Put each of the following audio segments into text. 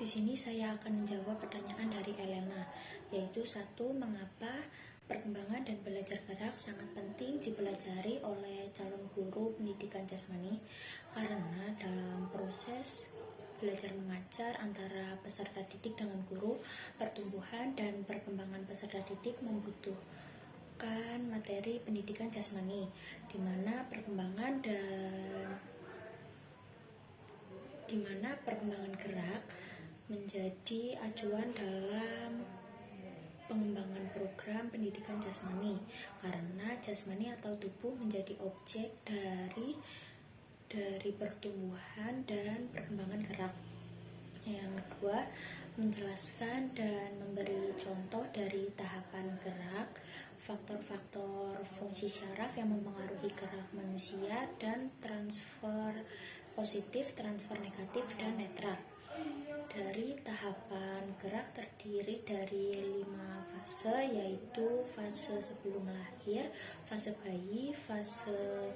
Di sini saya akan menjawab pertanyaan dari Elena, yaitu 1. Mengapa perkembangan dan belajar gerak sangat penting dipelajari oleh calon guru pendidikan jasmani? Karena dalam proses belajar mengajar antara peserta didik dengan guru, pertumbuhan dan perkembangan peserta didik membutuhkan materi pendidikan jasmani, di mana perkembangan gerak menjadi acuan dalam pengembangan program pendidikan jasmani, karena jasmani atau tubuh menjadi objek dari pertumbuhan dan perkembangan gerak. Yang kedua, menjelaskan dan memberi contoh dari tahapan gerak, faktor-faktor fungsi syaraf yang mempengaruhi gerak manusia, dan transfer positif, transfer negatif, dan netral. Dari tahapan gerak terdiri dari 5 fase, yaitu fase sebelum lahir, fase bayi, fase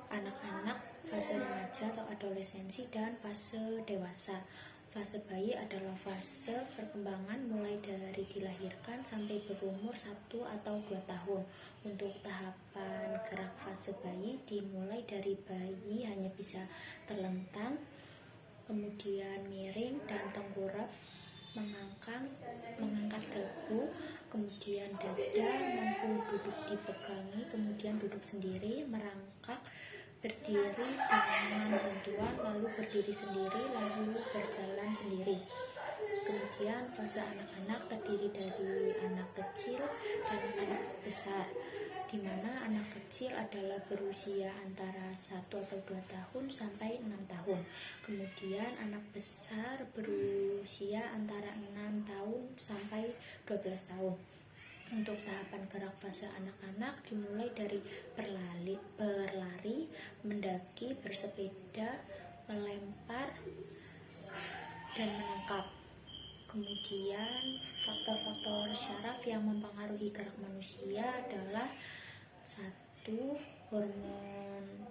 anak-anak, fase remaja atau adolescensi, dan fase dewasa. Fase bayi adalah fase perkembangan mulai dari dilahirkan sampai berumur 1 atau 2 tahun. Untuk tahapan gerak fase bayi dimulai dari bayi hanya bisa terlentang, kemudian miring dan tengkurap, mengangkat dagu, kemudian dada, mampu duduk dipegangi, kemudian duduk sendiri, merangkak, berdiri dengan bantuan, lalu berdiri sendiri, lalu berjalan sendiri. Kemudian fase anak-anak terdiri dari anak kecil dan anak besar, di mana anak kecil adalah berusia antara 1 atau 2 tahun sampai 6 tahun. Kemudian anak besar berusia antara 6 tahun sampai 12 tahun. Untuk tahapan gerak fase anak-anak dimulai dari berlari, mendaki, bersepeda, melempar, dan menangkap. Kemudian faktor-faktor syaraf yang mempengaruhi gerak manusia adalah 1. Hormon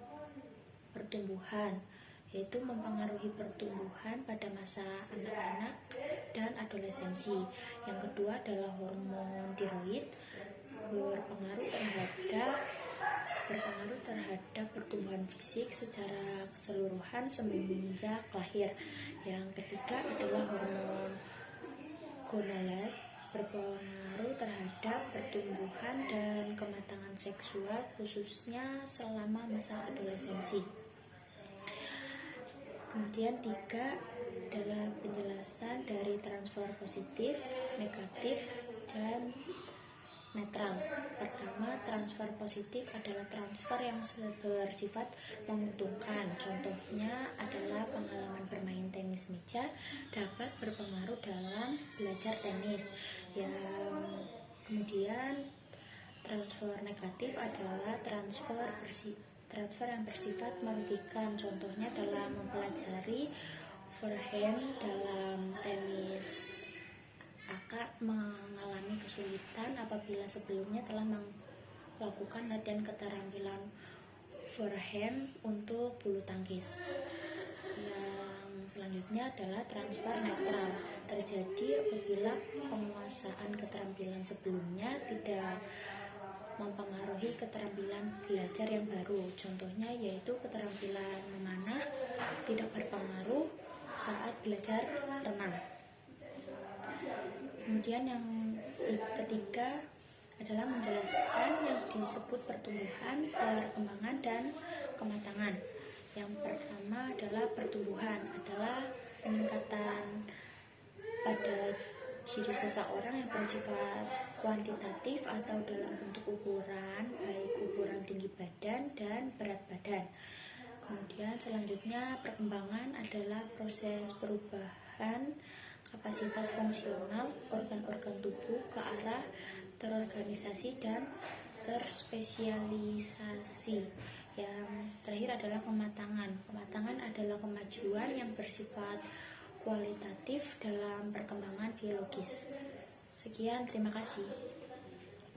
pertumbuhan, yaitu mempengaruhi pertumbuhan pada masa anak-anak dan adolescensi. Yang kedua adalah hormon tiroid, berpengaruh terhadap pertumbuhan fisik secara keseluruhan semenjak lahir. Yang ketiga adalah hormon gonadal, berpengaruh terhadap pertumbuhan dan kematangan seksual khususnya selama masa adolescensi. Kemudian 3 adalah penjelasan dari transfer positif, negatif, dan netral. Pertama, transfer positif adalah transfer yang bersifat menguntungkan. Contohnya adalah pengalaman bermain tenis meja dapat berpengaruh dalam belajar tenis. Kemudian transfer negatif adalah transfer yang bersifat merugikan. Contohnya dalam mempelajari forehand dalam tenis akan mengalami kesulitan apabila sebelumnya telah melakukan latihan keterampilan forehand untuk bulu tangkis. Yang selanjutnya adalah transfer netral, terjadi apabila penguasaan keterampilan sebelumnya tidak mempengaruhi keterampilan belajar yang baru. Contohnya yaitu keterampilan memanah tidak berpengaruh saat belajar renang. Kemudian yang ketiga adalah menjelaskan yang disebut pertumbuhan, perkembangan, dan kematangan. Yang pertama adalah pertumbuhan, adalah peningkatan pada diri seseorang yang bersifat kuantitatif atau dalam bentuk ukuran, baik ukuran tinggi badan dan berat badan. Kemudian selanjutnya perkembangan adalah proses perubahan kapasitas fungsional organ-organ tubuh ke arah terorganisasi dan terspesialisasi. Yang terakhir adalah kematangan. Kematangan adalah kemajuan yang bersifat kualitatif dalam perkembangan biologis. Sekian, terima kasih.